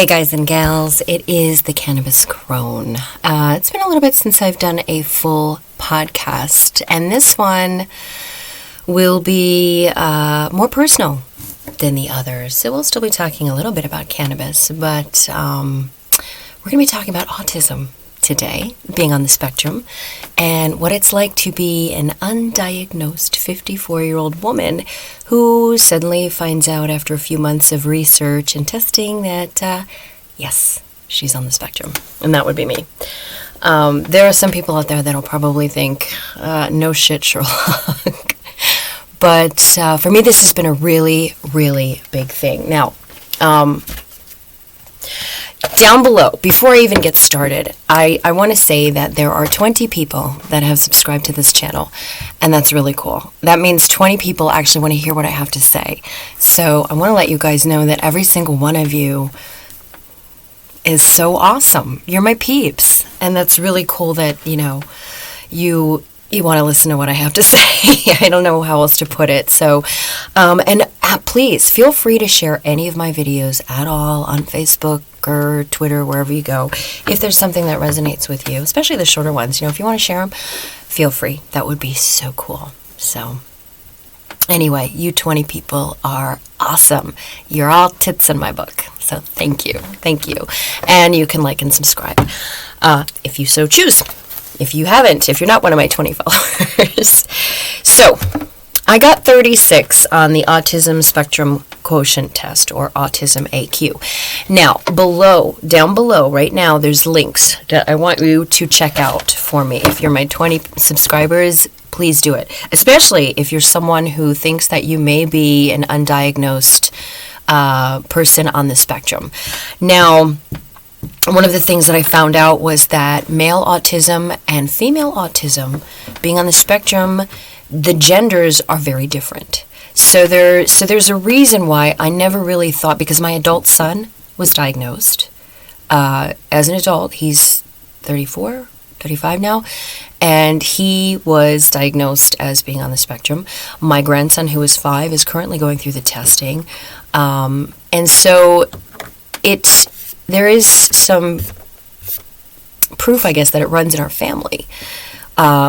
Hey guys and gals, it is the Cannabis Crone. It's been a little bit since I've done a full podcast, and this one will be more personal than the others. So we'll still be talking a little bit about cannabis, but we're going to be talking about autism today, being on the spectrum, and what it's like to be an undiagnosed 54-year-old woman who suddenly finds out after a few months of research and testing that, yes, she's on the spectrum. And that would be me. There are some people out there that will probably think, no shit, Sherlock. But for me, this has been a really, really big thing. Now, down below, before I even get started, I want to say that there are 20 people that have subscribed to this channel, and that's really cool. That means 20 people actually want to hear what I have to say. So I want to let you guys know that every single one of you is so awesome. You're my peeps, and that's really cool that, you want to listen to what I have to say. I don't know how else to put it. So, please feel free to share any of my videos at all on Facebook or Twitter, wherever you go. If there's something that resonates with you, especially the shorter ones, if you want to share them, feel free. That would be so cool. So, anyway, you 20 people are awesome. You're all tits in my book. So, thank you. Thank you. And you can like and subscribe if you so choose. If you haven't, if you're not one of my 20 followers. So, I got 36 on the Autism Spectrum Quotient Test, or Autism AQ. Now, down below, right now, there's links that I want you to check out for me. If you're my 20 subscribers, please do it. Especially if you're someone who thinks that you may be an undiagnosed person on the spectrum. Now, one of the things that I found out was that male autism and female autism, being on the spectrum, the genders are very different. So there's a reason why I never really thought, because my adult son was diagnosed as an adult. He's 34, 35 now, and he was diagnosed as being on the spectrum. My grandson, who is 5, is currently going through the testing. And so there is some proof, I guess, that it runs in our family,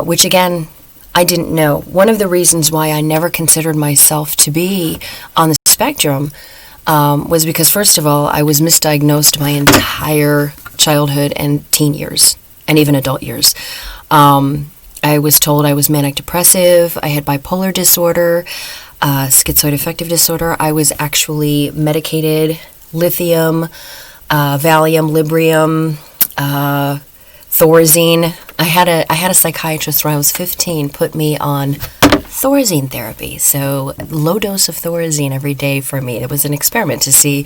which, again, I didn't know. One of the reasons why I never considered myself to be on the spectrum was because, first of all, I was misdiagnosed my entire childhood and teen years, and even adult years. I was told I was manic depressive, I had bipolar disorder, schizoid affective disorder. I was actually medicated, lithium, Valium, Librium, Thorazine. I had a psychiatrist when I was 15 put me on Thorazine therapy. So low dose of Thorazine every day for me. It was an experiment to see,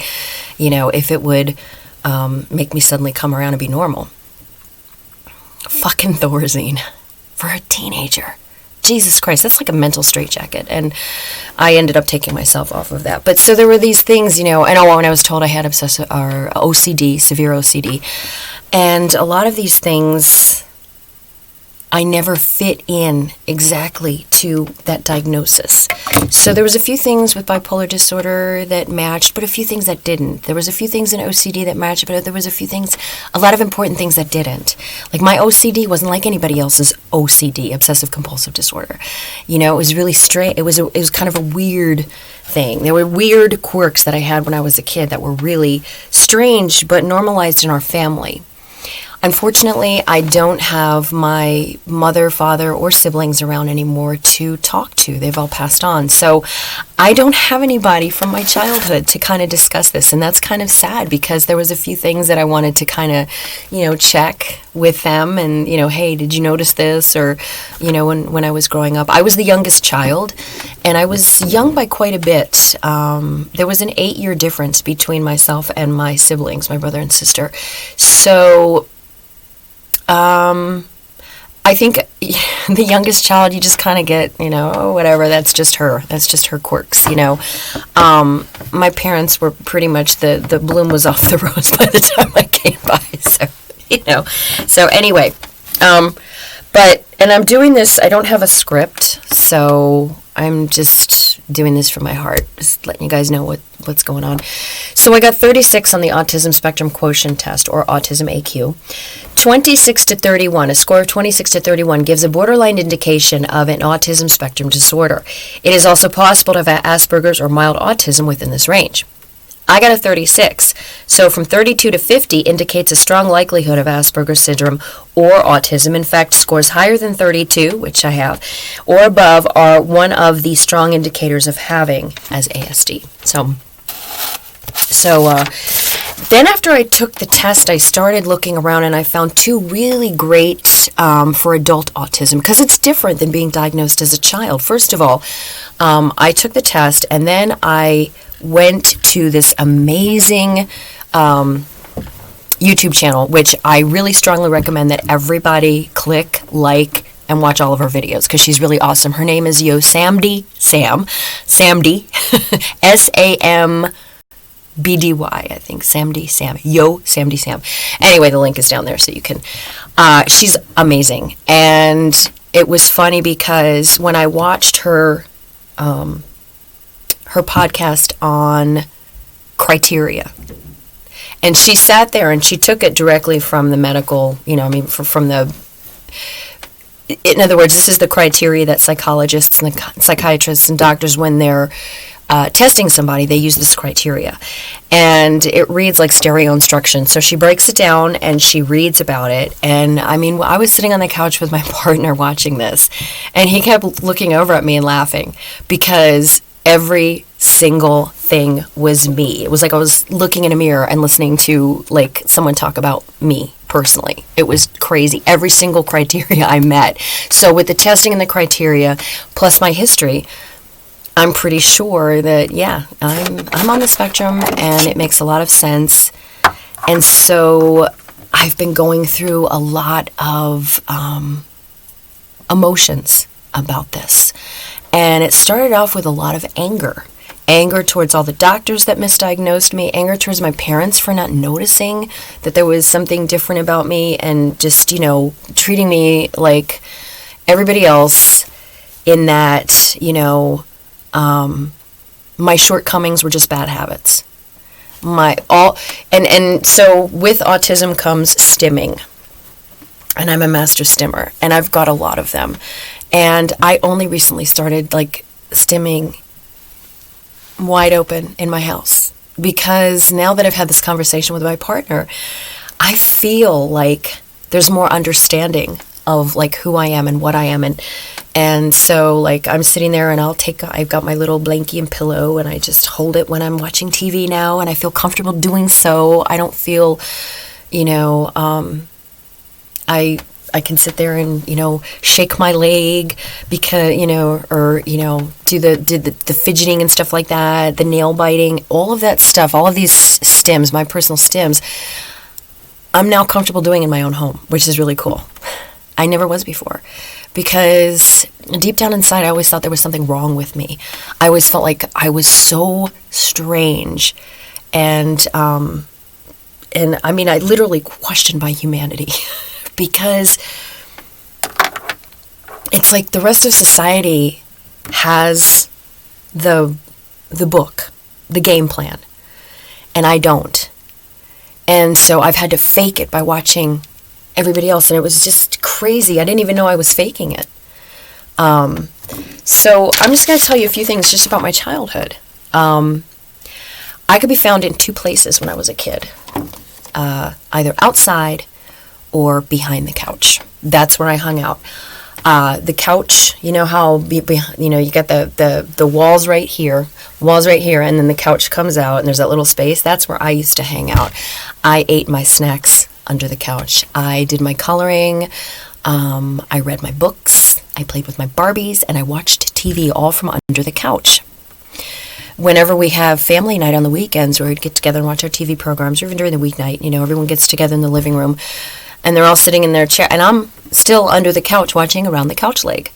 if it would make me suddenly come around and be normal. Fucking Thorazine for a teenager. Jesus Christ, that's like a mental straitjacket. And I ended up taking myself off of that. But so there were these things, and when I was told I had obsessive or OCD, severe OCD, and a lot of these things I never fit in exactly to that diagnosis. So there was a few things with bipolar disorder that matched, but a few things that didn't. There was a few things in OCD that matched, but there was a lot of important things that didn't. Like my OCD wasn't like anybody else's OCD, obsessive compulsive disorder. It was really strange. It was kind of a weird thing. There were weird quirks that I had when I was a kid that were really strange, but normalized in our family. Unfortunately, I don't have my mother, father, or siblings around anymore to talk to. They've all passed on. So I don't have anybody from my childhood to kind of discuss this. And that's kind of sad, because there was a few things that I wanted to kind of, check with them. And, hey, did you notice this? Or, when I was growing up, I was the youngest child, and I was young by quite a bit. There was an 8-year difference between myself and my siblings, my brother and sister. So I think the youngest child, you just kind of get, whatever, that's just her quirks, My parents were pretty much, the bloom was off the rose by the time I came by, so anyway, and I'm doing this, I don't have a script, so I'm just doing this from my heart, just letting you guys know what's going on. So I got 36 on the Autism Spectrum Quotient Test, or Autism AQ. 26 to 31, a score of 26 to 31 gives a borderline indication of an autism spectrum disorder. It is also possible to have Asperger's or mild autism within this range. I got a 36, so from 32 to 50 indicates a strong likelihood of Asperger's syndrome or autism. In fact, scores higher than 32, which I have, or above are one of the strong indicators of having as ASD. So then after I took the test, I started looking around and I found two really great for adult autism, because it's different than being diagnosed as a child. First of all, I took the test and then I went to this amazing YouTube channel, which I really strongly recommend that everybody click, like, and watch all of her videos, because she's really awesome. Her name is Samdy Sam. Samdy, SAMBDY, I think. Samdy Sam. Samdy Sam. Anyway, the link is down there so you can. She's amazing. And it was funny because when I watched her podcast on criteria, and she sat there and she took it directly from the medical, from the, in other words, this is the criteria that psychologists and the psychiatrists and doctors, when they're testing somebody, they use this criteria, and it reads like stereo instructions. So she breaks it down and she reads about it, and I was sitting on the couch with my partner watching this, and he kept looking over at me and laughing, because every single thing was me. It was like I was looking in a mirror and listening to like someone talk about me personally. It was crazy. Every single criteria I met. So with the testing and the criteria plus my history, I'm pretty sure that, yeah, I'm on the spectrum, and it makes a lot of sense. And so I've been going through a lot of emotions about this. And it started off with a lot of anger. Anger towards all the doctors that misdiagnosed me. Anger towards my parents for not noticing that there was something different about me, and just, treating me like everybody else, in that, my shortcomings were just bad habits. And so with autism comes stimming. And I'm a master stimmer, and I've got a lot of them. And I only recently started stimming wide open in my house, because now that I've had this conversation with my partner, I feel like there's more understanding of who I am and what I am. And so I'm sitting there, and I've got my little blankie and pillow, and I just hold it when I'm watching TV now, and I feel comfortable doing so. I don't feel, I can sit there and, shake my leg, because, or, do the fidgeting and stuff like that, the nail biting, all of that stuff, all of these stims, my personal stims, I'm now comfortable doing in my own home, which is really cool. I never was before, because deep down inside, I always thought there was something wrong with me. I always felt like I was so strange, and I literally questioned my humanity. Because it's like the rest of society has the book, the game plan, and I don't. And so I've had to fake it by watching everybody else, and it was just crazy. I didn't even know I was faking it. So I'm just going to tell you a few things just about my childhood. I could be found in two places when I was a kid, either outside or behind the couch. That's where I hung out. The couch, how you got the walls right here, and then the couch comes out, and there's that little space. That's where I used to hang out. I ate my snacks under the couch. I did my coloring. I read my books. I played with my Barbies, and I watched TV all from under the couch. Whenever we have family night on the weekends, where we'd get together and watch our TV programs, or even during the weeknight, everyone gets together in the living room, and they're all sitting in their chair, and I'm still under the couch watching Around the Couch Leg.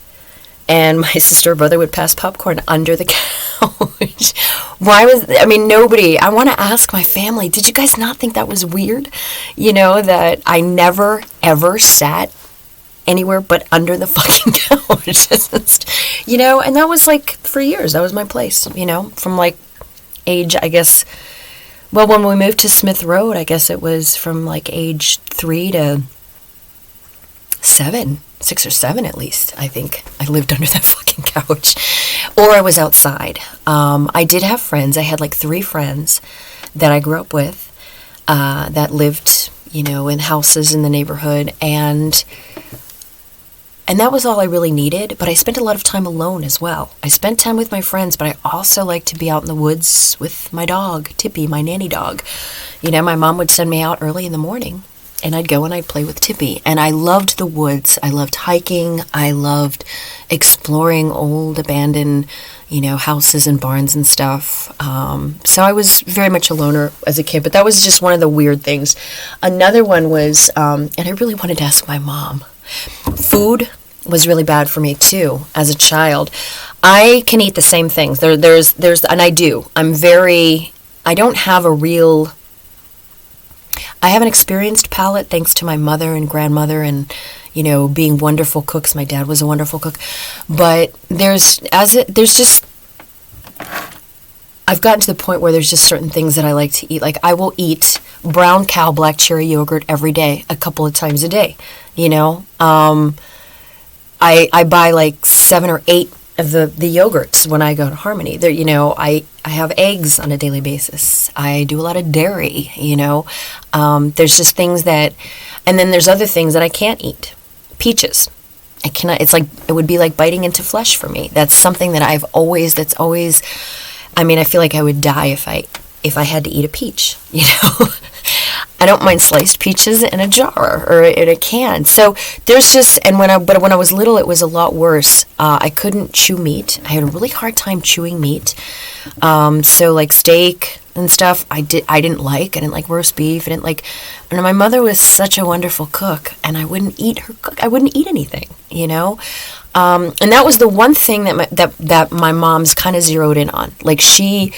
And my sister or brother would pass popcorn under the couch. Nobody, I want to ask my family, did you guys not think that was weird? That I never, ever sat anywhere but under the fucking couch. And that was like for years. That was my place, from like age, I guess. Well, when we moved to Smith Road, I guess it was from like age 3 to 7, 6 or 7 at least. I think I lived under that fucking couch, or I was outside. I did have friends. I had like 3 friends that I grew up with that lived, in houses in the neighborhood, and that was all I really needed. But I spent a lot of time alone as well. I spent time with my friends, but I also like to be out in the woods with my dog, Tippy, my nanny dog. My mom would send me out early in the morning, and I'd go and I'd play with Tippy. And I loved the woods. I loved hiking. I loved exploring old abandoned, houses and barns and stuff. So I was very much a loner as a kid, but that was just one of the weird things. Another one was, and I really wanted to ask my mom, food was really bad for me too as a child. I can eat the same things. There's, and I do. I don't have I have an experienced palate thanks to my mother and grandmother and, being wonderful cooks. My dad was a wonderful cook. But I've gotten to the point where there's just certain things that I like to eat. Like I will eat brown cow black cherry yogurt every day, a couple of times a day, I buy like 7 or 8 of the yogurts when I go to Harmony. There, I have eggs on a daily basis. I do a lot of dairy, There's just things that, and then there's other things that I can't eat. Peaches. I cannot, it would be like biting into flesh for me. That's something that I feel like I would die if I had to eat a peach, I don't mind sliced peaches in a jar or in a can. So there's just, but when I was little, it was a lot worse. I couldn't chew meat. I had a really hard time chewing meat. So like steak and stuff, I didn't like roast beef. And my mother was such a wonderful cook, and I wouldn't eat her cook. I wouldn't eat anything, and that was the one thing that my mom's kind of zeroed in on. Like she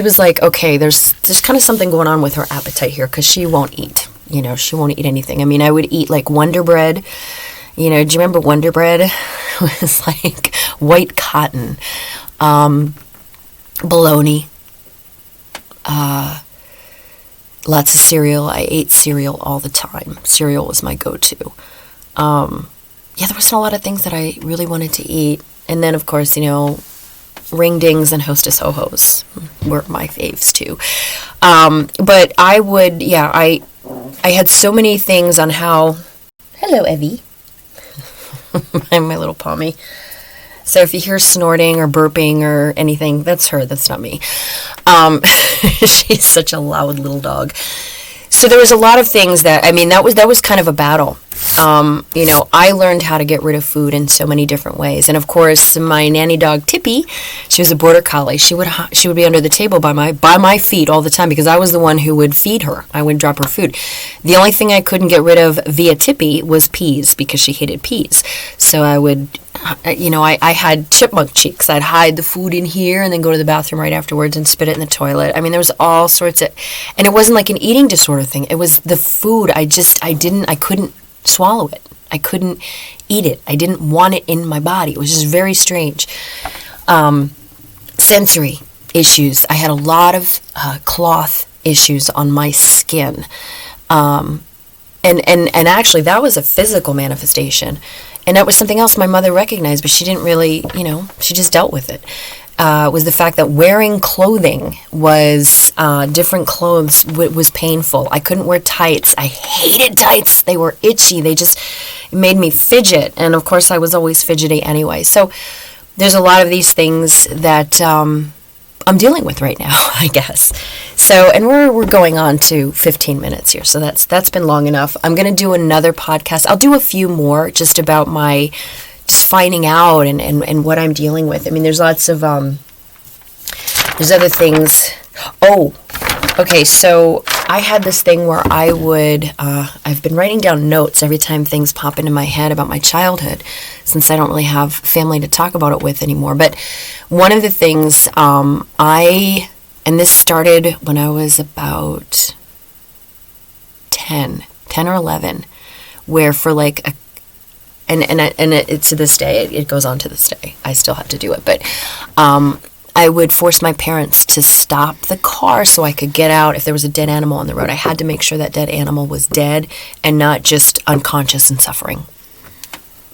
was like, okay, there's kind of something going on with her appetite here, because she won't eat. She won't eat anything. I would eat like Wonder Bread. Do you remember Wonder Bread? It was like white cotton, bologna, lots of cereal. I ate cereal all the time. Cereal was my go-to. There wasn't a lot of things that I really wanted to eat. And then, of course, ring dings and hostess ho-hos were my faves too. But I would, I had so many things on how, hello, Evie. I'm my little Pommy. So if you hear snorting or burping or anything, that's her, that's not me. She's such a loud little dog. So there was a lot of things that was kind of a battle. I learned how to get rid of food in so many different ways. And of course, my nanny dog Tippy, she was a border collie. She would be under the table by my feet all the time, because I was the one who would feed her. I would drop her food. The only thing I couldn't get rid of via Tippy was peas, because she hated peas. So I would, I had chipmunk cheeks. I'd hide the food in here and then go to the bathroom right afterwards and spit it in the toilet. There was all sorts of, and it wasn't like an eating disorder thing. It was the food. I couldn't swallow it. I couldn't eat it. I didn't want it in my body. It was just very strange. Sensory issues. I had a lot of cloth issues on my skin. And actually that was a physical manifestation. And that was something else my mother recognized, but she didn't really, she just dealt with it. Was the fact that wearing clothing was, different clothes was painful. I couldn't wear tights. I hated tights. They were itchy. It made me fidget. And of course I was always fidgety anyway. So there's a lot of these things that I'm dealing with right now, I guess. So, and we're going on to 15 minutes here. So that's been long enough. I'm going to do another podcast. I'll do a few more just about my just finding out and what I'm dealing with. There's lots of, there's other things. Oh, okay. So I had this thing where I would, I've been writing down notes every time things pop into my head about my childhood, since I don't really have family to talk about it with anymore. But one of the things, and this started when I was about 10 or 11, where for like It to this day, it goes on to this day. I still have to do it, but I would force my parents to stop the car so I could get out. If there was a dead animal on the road, I had to make sure that dead animal was dead and not just unconscious and suffering.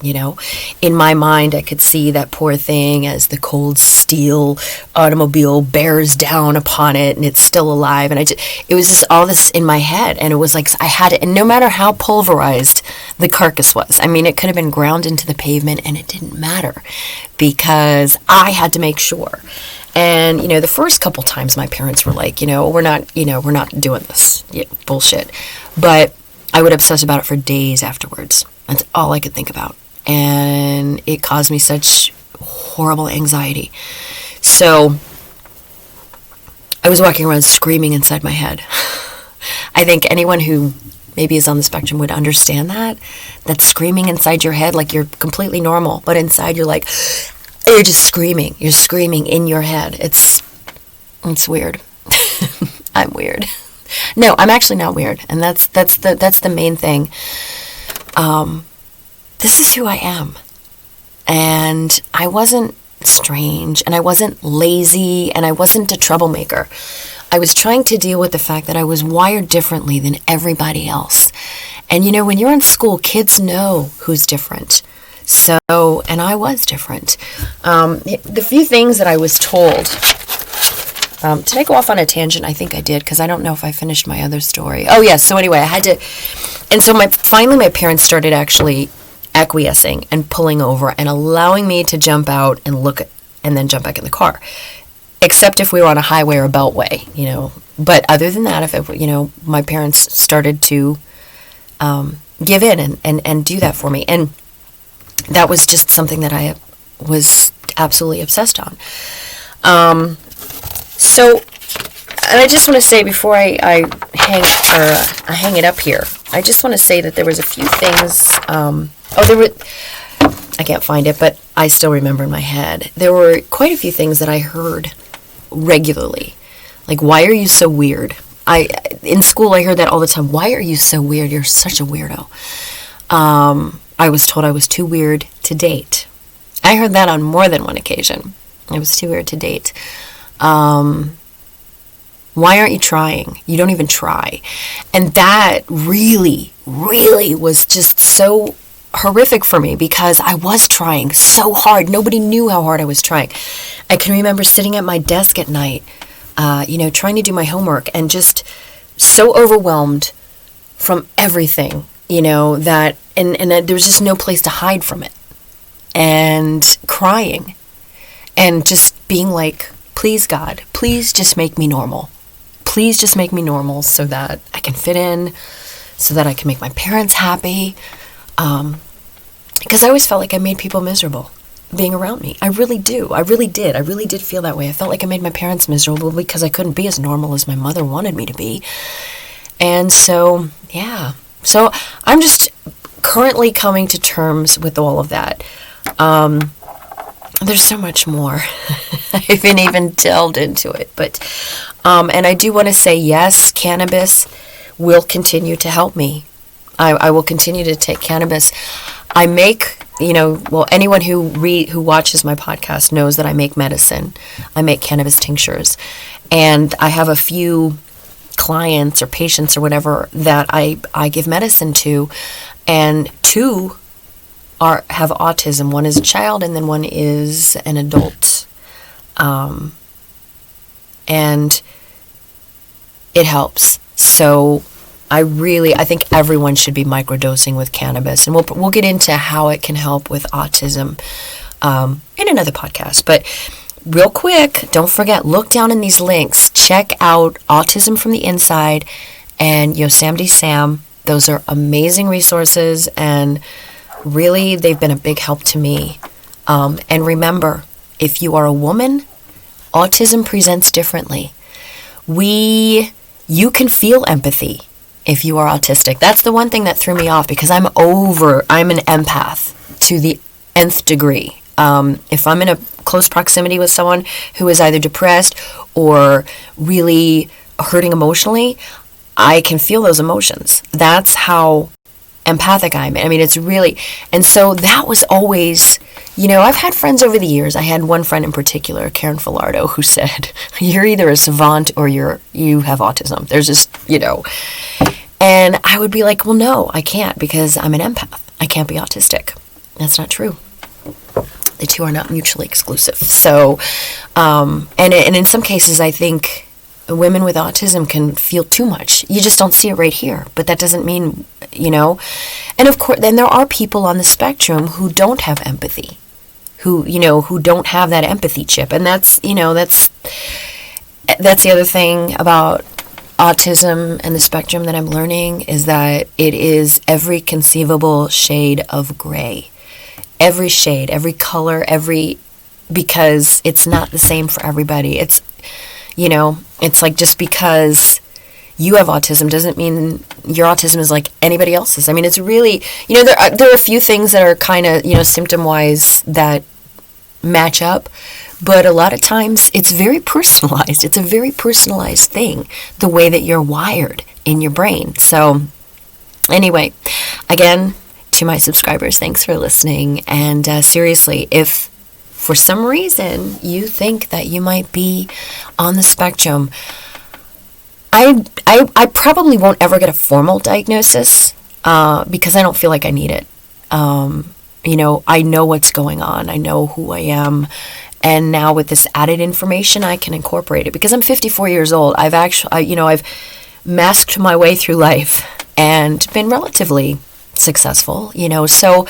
You know, in my mind, I could see that poor thing as the cold steel automobile bears down upon it and it's still alive. And it was just all this in my head. And it was like, I had it. And no matter how pulverized the carcass was, I mean, it could have been ground into the pavement and it didn't matter because I had to make sure. And, you know, the first couple times my parents were like, we're not doing this. Yeah, bullshit. But I would obsess about it for days afterwards. That's all I could think about. And it caused me such horrible anxiety. So I was walking around screaming inside my head. I think anyone who maybe is on the spectrum would understand that screaming inside your head, like you're completely normal, but inside you're just screaming. You're screaming in your head. It's weird. I'm weird. No, I'm actually not weird. And that's the main thing. This is who I am. And I wasn't strange, and I wasn't lazy, and I wasn't a troublemaker. I was trying to deal with the fact that I was wired differently than everybody else. And when you're in school, kids know who's different. So, and I was different. The few things that I was told, did I go off on a tangent? I think I did, because I don't know if I finished my other story. Oh, yes. So anyway, I had to, and so finally my parents started actually acquiescing and pulling over and allowing me to jump out and look and then jump back in the car, except if we were on a highway or a beltway, But other than that, if my parents started to give in and do that for me. And that was just something that I was absolutely obsessed on. So, and I just want to say before I hang it up here, I just want to say that there was a few things. I can't find it, but I still remember in my head. There were quite a few things that I heard regularly, like, "Why are you so weird?" In school I heard that all the time. "Why are you so weird? You're such a weirdo." I was told I was too weird to date. I heard that on more than one occasion. I was too weird to date. Why aren't you trying? You don't even try. And that really, really was just so horrific for me because I was trying so hard. Nobody knew how hard I was trying. I can remember sitting at my desk at night, trying to do my homework and just so overwhelmed from everything, that, and there was just no place to hide from it. And crying and just being like, "Please, God, please just make me normal. Please just make me normal so that I can fit in, so that I can make my parents happy." Because I always felt like I made people miserable being around me. I really do. I really did. I really did feel that way. I felt like I made my parents miserable because I couldn't be as normal as my mother wanted me to be. And so, yeah. So I'm just currently coming to terms with all of that. There's so much more. I haven't even delved into it. But, and I do want to say, yes, cannabis will continue to help me. I will continue to take cannabis. I make, anyone who watches my podcast knows that I make medicine. I make cannabis tinctures. And I have a few clients or patients or whatever that I give medicine to. And two have autism. One is a child and then one is an adult. And it helps. So I think everyone should be microdosing with cannabis, and we'll get into how it can help with autism in another podcast. But real quick, don't forget, look down in these links. Check out Autism from the Inside and Samdy Sam. Those are amazing resources, and really, they've been a big help to me. And remember, if you are a woman, autism presents differently. You can feel empathy if you are autistic. That's the one thing that threw me off because I'm an empath to the nth degree. If I'm in a close proximity with someone who is either depressed or really hurting emotionally, I can feel those emotions. That's how empathic I am. I mean, it's really, and so that was always, I've had friends over the years. I had one friend in particular, Karen Filardo, who said, you're either a savant or you have autism. There's just, and I would be like, well, no, I can't, because I'm an empath. I can't be autistic. That's not true. The two are not mutually exclusive. So, and in some cases, I think women with autism can feel too much. You just don't see it right here. But that doesn't mean, And of course, then there are people on the spectrum who don't have empathy, who don't have that empathy chip. And that's the other thing about autism and the spectrum that I'm learning, is that it is every conceivable shade of gray. Every shade, every color, because it's not the same for everybody. It's, it's like, just because you have autism doesn't mean your autism is like anybody else's. I mean, it's really, there are a few things that are kind of, symptom-wise that match up, but a lot of times it's very personalized. It's a very personalized thing, the way that you're wired in your brain. So anyway, again, to my subscribers, thanks for listening. And seriously, if for some reason you think that you might be on the spectrum, I probably won't ever get a formal diagnosis because I don't feel like I need it. I know what's going on. I know who I am. And now with this added information, I can incorporate it, because I'm 54 years old. I've masked my way through life and been relatively successful, so,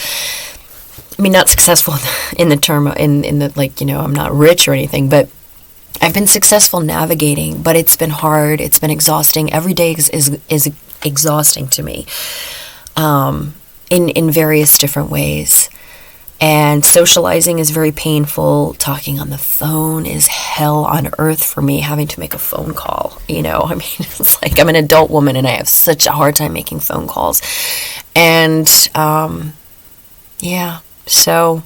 I mean, not successful in the term, in the, I'm not rich or anything, but I've been successful navigating, but it's been hard. It's been exhausting. Every day is exhausting to me, in various different ways. And socializing is very painful. Talking on the phone is hell on earth for me, having to make a phone call. I mean, it's like I'm an adult woman and I have such a hard time making phone calls. And, so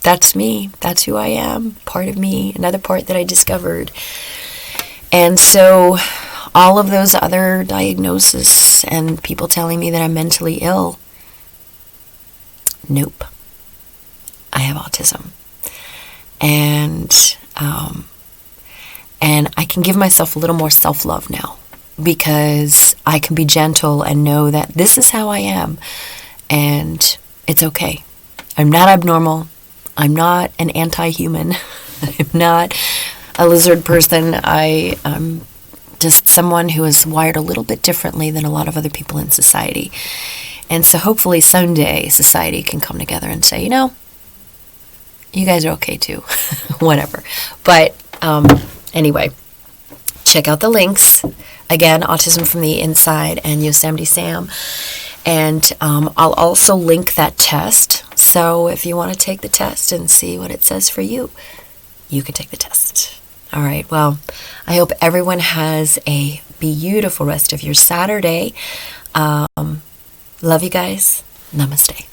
that's me. That's who I am. Part of me, another part that I discovered. And so all of those other diagnoses and people telling me that I'm mentally ill, nope. I have autism. And I can give myself a little more self-love now, because I can be gentle and know that this is how I am, and it's okay. I'm not abnormal. I'm not an anti-human. I'm not a lizard person. I'm just someone who is wired a little bit differently than a lot of other people in society. And so hopefully someday society can come together and say, you guys are okay too. Whatever. But anyway, check out the links. Again, Autism from the Inside and Samdy Sam. And I'll also link that test. So if you want to take the test and see what it says for you, you can take the test. All right. Well, I hope everyone has a beautiful rest of your Saturday. Love you guys. Namaste.